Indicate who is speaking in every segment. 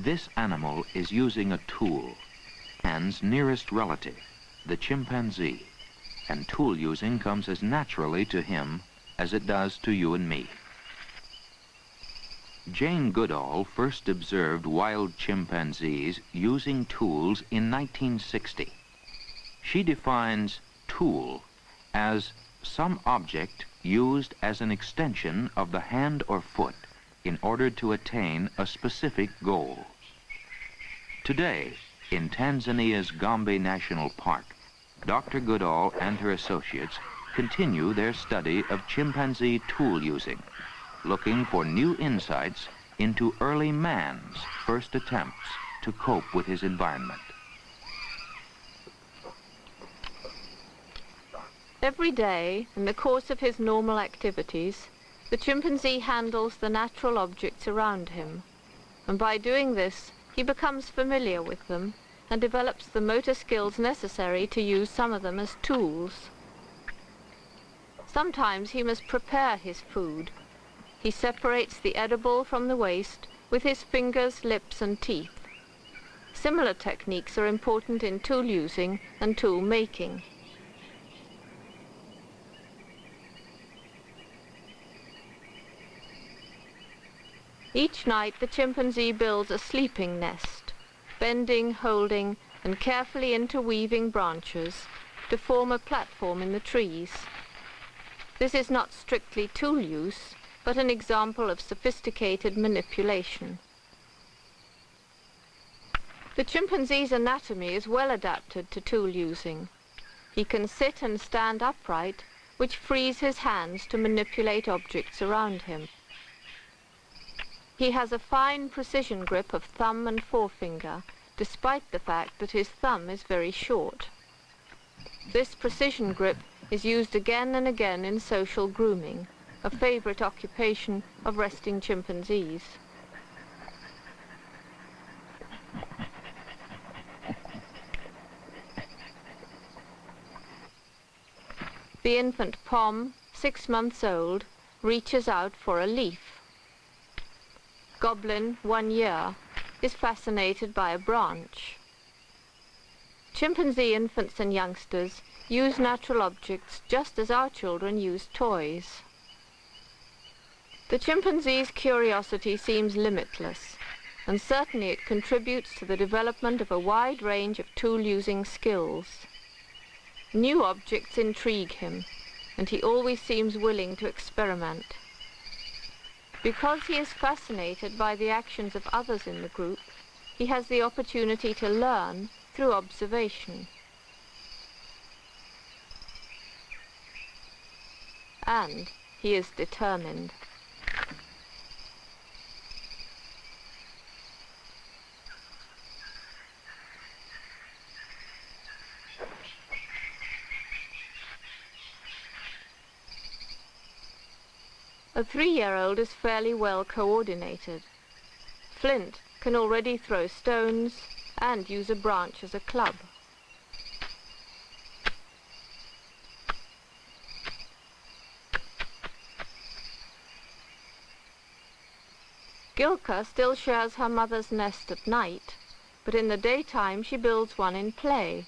Speaker 1: This animal is using a tool, man's nearest relative, the chimpanzee, and tool using comes as naturally to him as it does to you and me. Jane Goodall first observed wild chimpanzees using tools in 1960. She defines tool as some object used as an extension of the hand or foot in order to attain a specific goal. Today, in Tanzania's Gombe National Park, Dr. Goodall and her associates continue their study of chimpanzee tool using, looking for new insights into early man's first attempts to cope with his environment.
Speaker 2: Every day, in the course of his normal activities, the chimpanzee handles the natural objects around him, and by doing this, he becomes familiar with them and develops the motor skills necessary to use some of them as tools. Sometimes he must prepare his food. He separates the edible from the waste with his fingers, lips, and teeth. Similar techniques are important in tool using and tool making. Each night the chimpanzee builds a sleeping nest, bending, holding, and carefully interweaving branches to form a platform in the trees. This is not strictly tool use, but an example of sophisticated manipulation. The chimpanzee's anatomy is well adapted to tool using. He can sit and stand upright, which frees his hands to manipulate objects around him. He has a fine precision grip of thumb and forefinger, despite the fact that his thumb is very short. This precision grip is used again and again in social grooming, a favorite occupation of resting chimpanzees. The infant Pom, 6 months old, reaches out for a leaf. Goblin, 1 year, is fascinated by a branch. Chimpanzee infants and youngsters use natural objects just as our children use toys. The chimpanzee's curiosity seems limitless, and certainly it contributes to the development of a wide range of tool-using skills. New objects intrigue him, and he always seems willing to experiment. Because he is fascinated by the actions of others in the group, he has the opportunity to learn through observation. And he is determined. A 3-year-old is fairly well coordinated. Flint can already throw stones and use a branch as a club. Gilka still shares her mother's nest at night, but in the daytime she builds one in play,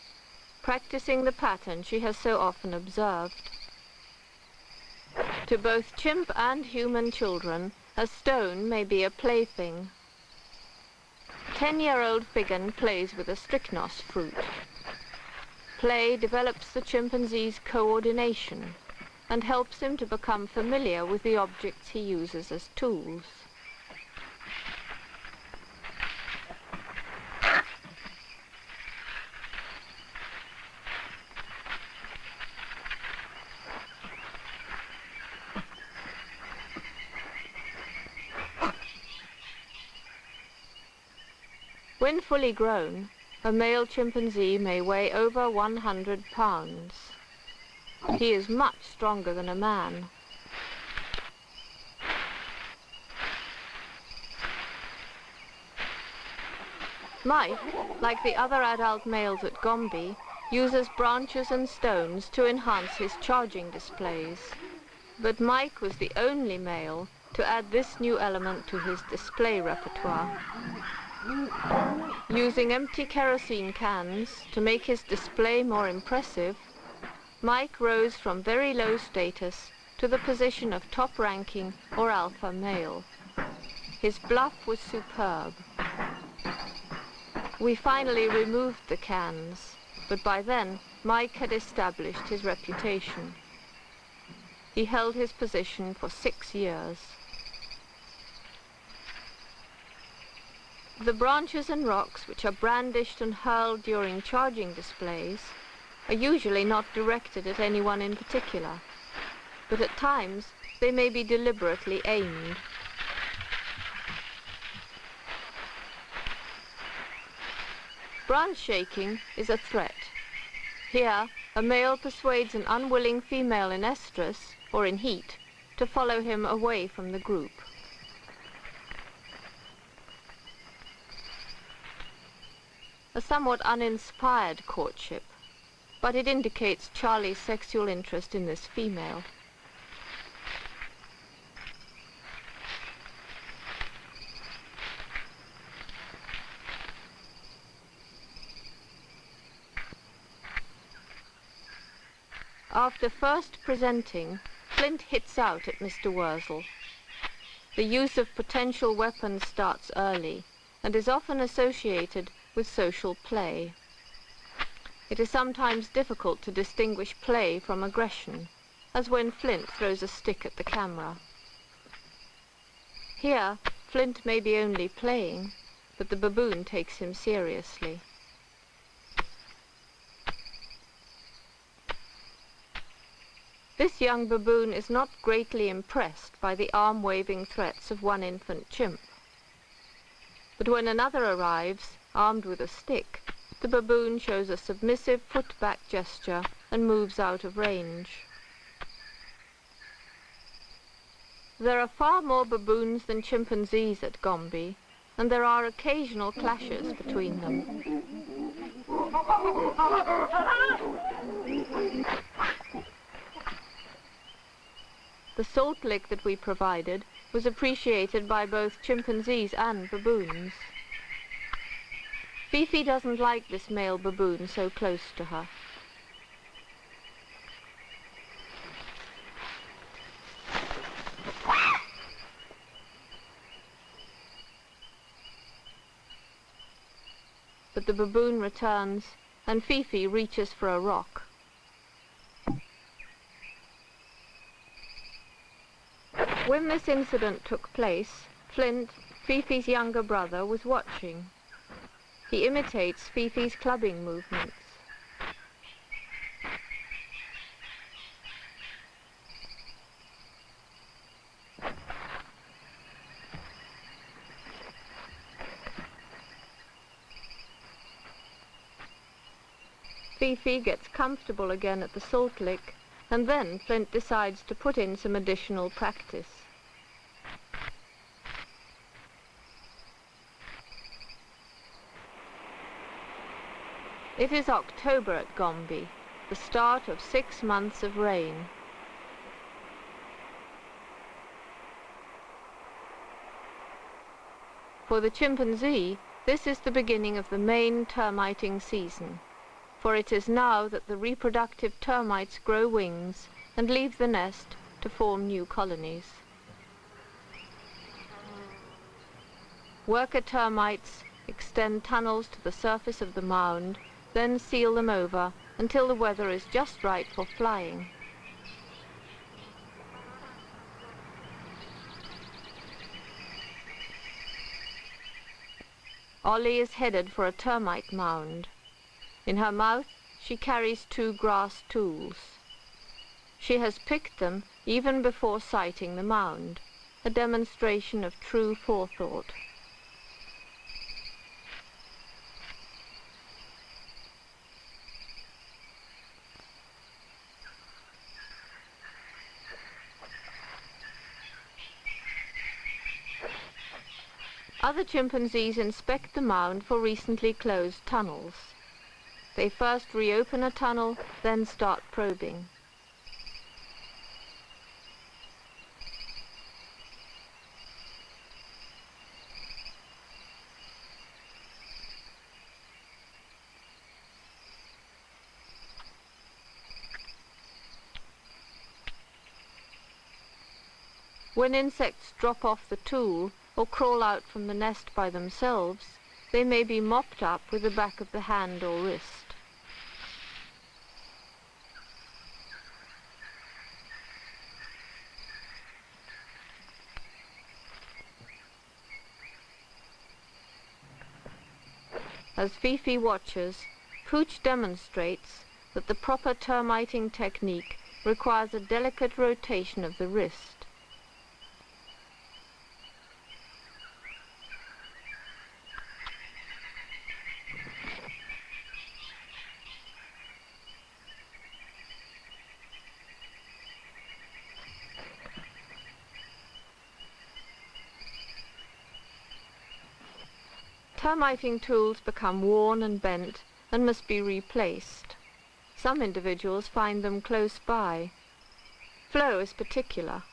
Speaker 2: practicing the pattern she has so often observed. To both chimp and human children, a stone may be a plaything. 10-year-old Figan plays with a strychnos fruit. Play develops the chimpanzee's coordination and helps him to become familiar with the objects he uses as tools. When fully grown, a male chimpanzee may weigh over 100 pounds. He is much stronger than a man. Mike, like the other adult males at Gombe, uses branches and stones to enhance his charging displays. But Mike was the only male to add this new element to his display repertoire. Using empty kerosene cans to make his display more impressive, Mike rose from very low status to the position of top-ranking or alpha male. His bluff was superb. We finally removed the cans, but by then Mike had established his reputation. He held his position for 6 years. The branches and rocks which are brandished and hurled during charging displays are usually not directed at anyone in particular, but at times they may be deliberately aimed. Branch shaking is a threat. Here, a male persuades an unwilling female in estrus, or in heat, to follow him away from the group. A somewhat uninspired courtship, but it indicates Charlie's sexual interest in this female. After first presenting, Flint hits out at Mr. Wurzel. The use of potential weapons starts early and is often associated with social play. It is sometimes difficult to distinguish play from aggression, as when Flint throws a stick at the camera. Here, Flint may be only playing, but the baboon takes him seriously. This young baboon is not greatly impressed by the arm-waving threats of one infant chimp. But when another arrives, armed with a stick, the baboon shows a submissive foot-back gesture and moves out of range. There are far more baboons than chimpanzees at Gombe, and there are occasional clashes between them. The salt lick that we provided was appreciated by both chimpanzees and baboons. Fifi doesn't like this male baboon so close to her. But the baboon returns, and Fifi reaches for a rock. When this incident took place, Flint, Fifi's younger brother, was watching. He imitates Fifi's clubbing movements. Fifi gets comfortable again at the salt lick, and then Flint decides to put in some additional practice. It is October at Gombe, the start of 6 months of rain. For the chimpanzee, this is the beginning of the main termiting season, for it is now that the reproductive termites grow wings and leave the nest to form new colonies. Worker termites extend tunnels to the surface of the mound, then seal them over until the weather is just right for flying. Ollie is headed for a termite mound. In her mouth, she carries 2 grass tools. She has picked them even before sighting the mound, a demonstration of true forethought. Other chimpanzees inspect the mound for recently closed tunnels. They first reopen a tunnel, then start probing. When insects drop off the tool or crawl out from the nest by themselves, they may be mopped up with the back of the hand or wrist. As Fifi watches, Pooch demonstrates that the proper termiting technique requires a delicate rotation of the wrist. Termiting tools become worn and bent and must be replaced. Some individuals find them close by. Flo is particular.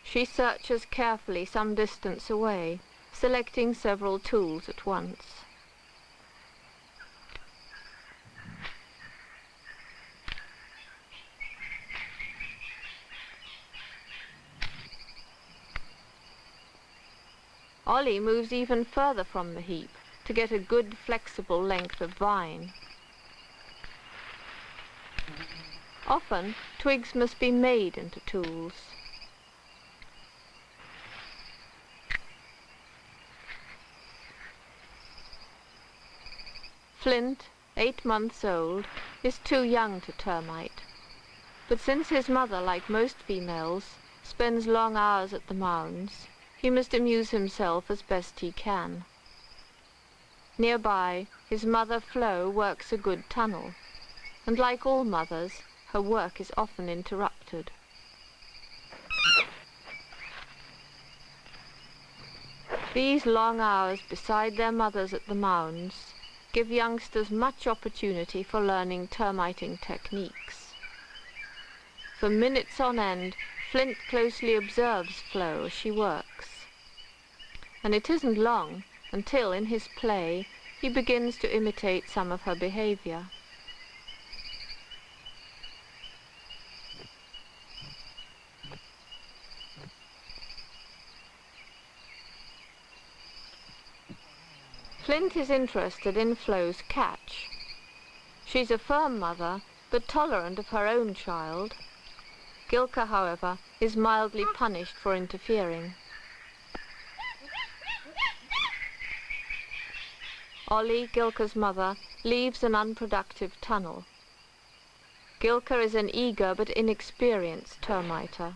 Speaker 2: She searches carefully some distance away, selecting several tools at once. Ollie moves even further from the heap to get a good flexible length of vine. Often, twigs must be made into tools. Flint, 8 months old, is too young to termite. But since his mother, like most females, spends long hours at the mounds, he must amuse himself as best he can. Nearby, his mother Flo works a good tunnel, and like all mothers, her work is often interrupted. These long hours beside their mothers at the mounds give youngsters much opportunity for learning termiting techniques. For minutes on end, Flint closely observes Flo as she works. And it isn't long until, in his play, he begins to imitate some of her behavior. Flint is interested in Flo's catch. She's a firm mother, but tolerant of her own child. Gilka, however, is mildly punished for interfering. Ollie, Gilka's mother, leaves an unproductive tunnel. Gilka is an eager but inexperienced termiter.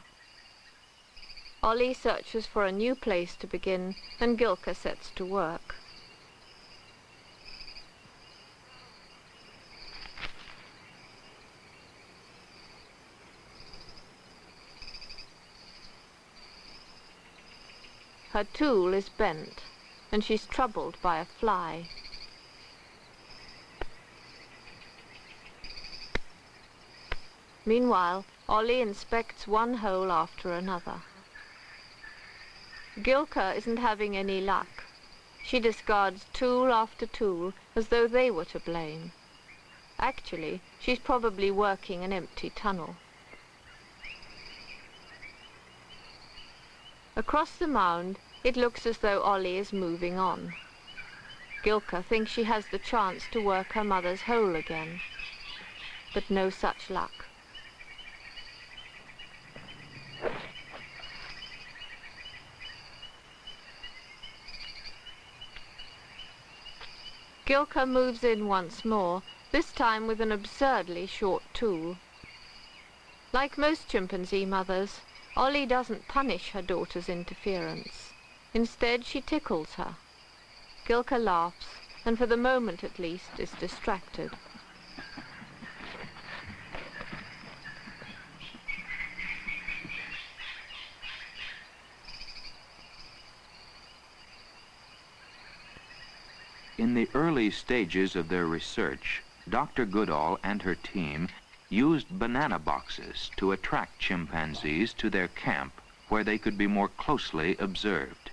Speaker 2: Ollie searches for a new place to begin, and Gilka sets to work. Her tool is bent, and she's troubled by a fly. Meanwhile, Ollie inspects one hole after another. Gilka isn't having any luck. She discards tool after tool as though they were to blame. Actually, she's probably working an empty tunnel. Across the mound, it looks as though Ollie is moving on. Gilka thinks she has the chance to work her mother's hole again, but no such luck. Gilka moves in once more, this time with an absurdly short tool. Like most chimpanzee mothers, Ollie doesn't punish her daughter's interference. Instead, she tickles her. Gilka laughs, and for the moment at least is distracted.
Speaker 1: In the early stages of their research, Dr. Goodall and her team used banana boxes to attract chimpanzees to their camp where they could be more closely observed.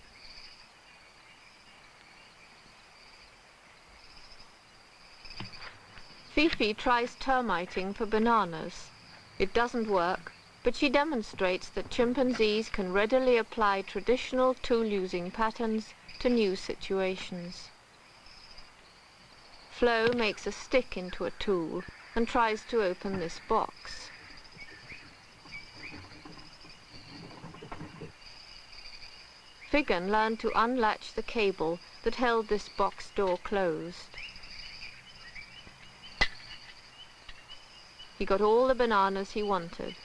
Speaker 2: Fifi tries termiting for bananas. It doesn't work, but she demonstrates that chimpanzees can readily apply traditional tool-using patterns to new situations. Flo makes a stick into a tool and tries to open this box. Figan learned to unlatch the cable that held this box door closed. He got all the bananas he wanted.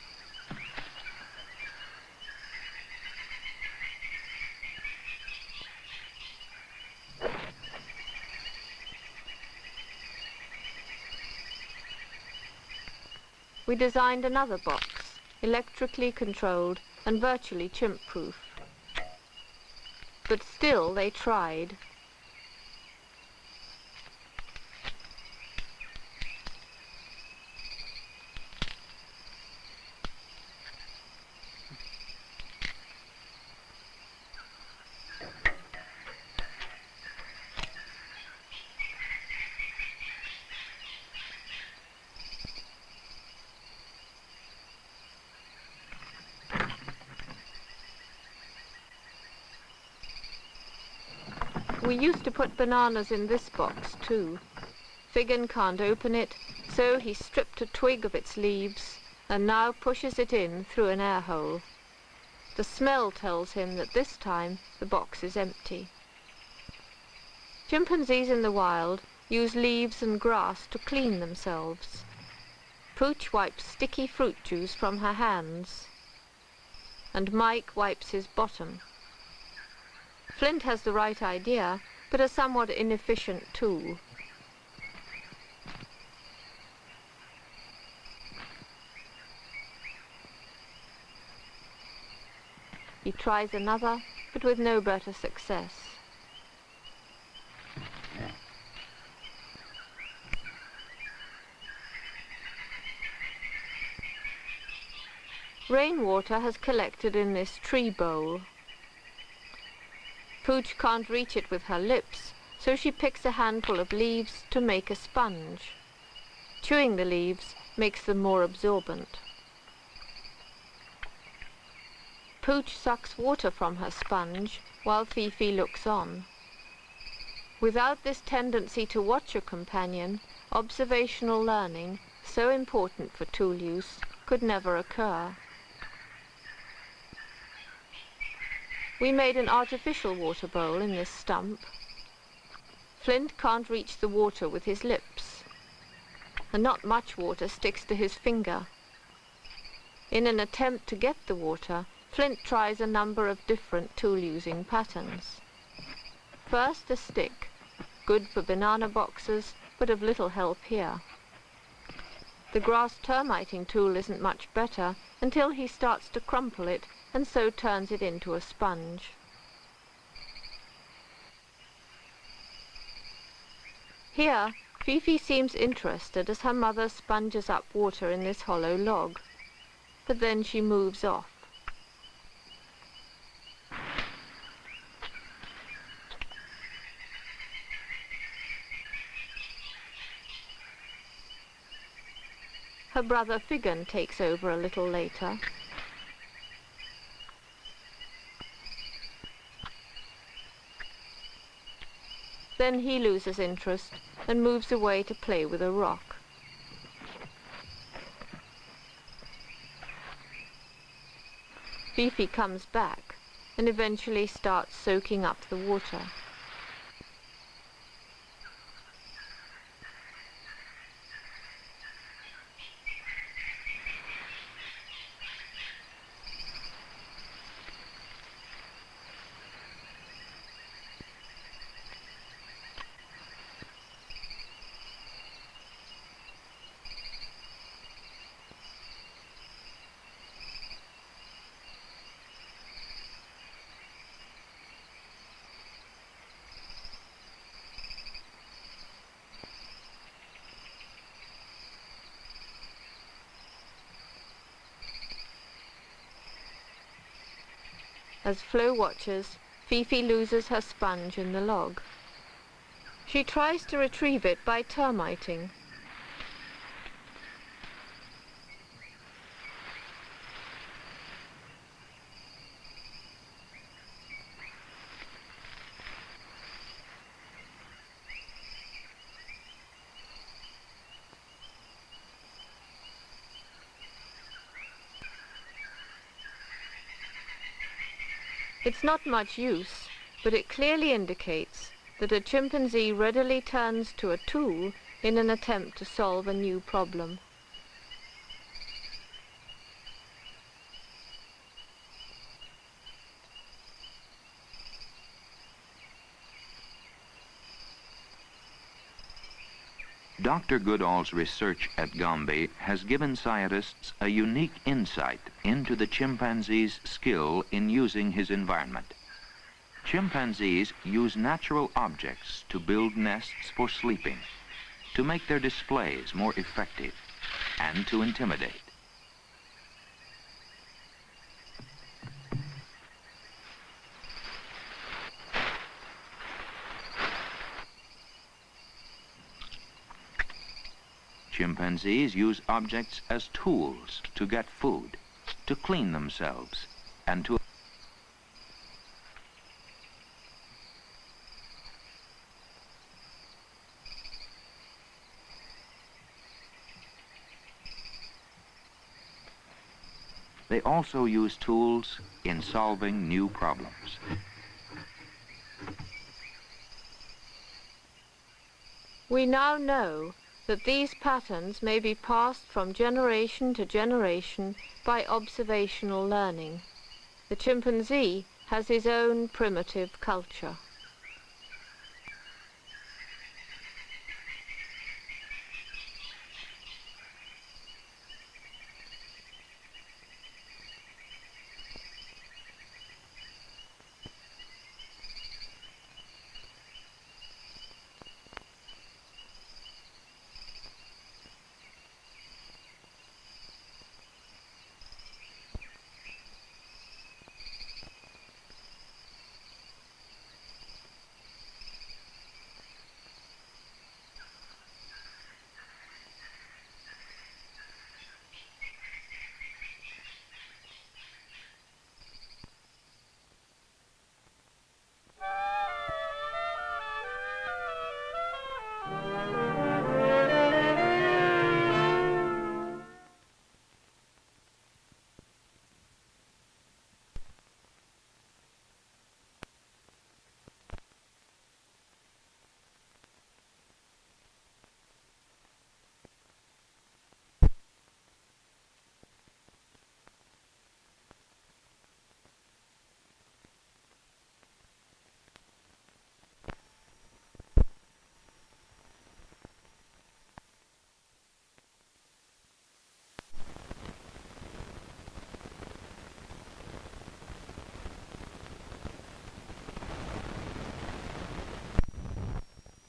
Speaker 2: We designed another box, electrically controlled and virtually chimp-proof. But still they tried. We used to put bananas in this box too. Figan can't open it, so he stripped a twig of its leaves and now pushes it in through an air hole. The smell tells him that this time the box is empty. Chimpanzees in the wild use leaves and grass to clean themselves. Pooch wipes sticky fruit juice from her hands, and Mike wipes his bottom. Flint has the right idea, but a somewhat inefficient tool. He tries another, but with no better success. Rainwater has collected in this tree bowl. Pooch can't reach it with her lips, so she picks a handful of leaves to make a sponge. Chewing the leaves makes them more absorbent. Pooch sucks water from her sponge while Fifi looks on. Without this tendency to watch a companion, observational learning, so important for tool use, could never occur. We made an artificial water bowl in this stump. Flint can't reach the water with his lips, and not much water sticks to his finger. In an attempt to get the water, Flint tries a number of different tool-using patterns. First, a stick, good for banana boxes, but of little help here. The grass termiting tool isn't much better until he starts to crumple it and so turns it into a sponge. Here, Fifi seems interested as her mother sponges up water in this hollow log, but then she moves off. Her brother Figan takes over a little later. Then he loses interest and moves away to play with a rock. Fifi comes back and eventually starts soaking up the water. As Flo watches, Fifi loses her sponge in the log. She tries to retrieve it by termiting. It's not much use, but it clearly indicates that a chimpanzee readily turns to a tool in an attempt to solve a new problem.
Speaker 1: Dr. Goodall's research at Gombe has given scientists a unique insight into the chimpanzee's skill in using his environment. Chimpanzees use natural objects to build nests for sleeping, to make their displays more effective, and to intimidate. Chimpanzees use objects as tools to get food, to clean themselves, and to They also use tools in solving new problems.
Speaker 2: We now know that these patterns may be passed from generation to generation by observational learning. The chimpanzee has his own primitive culture.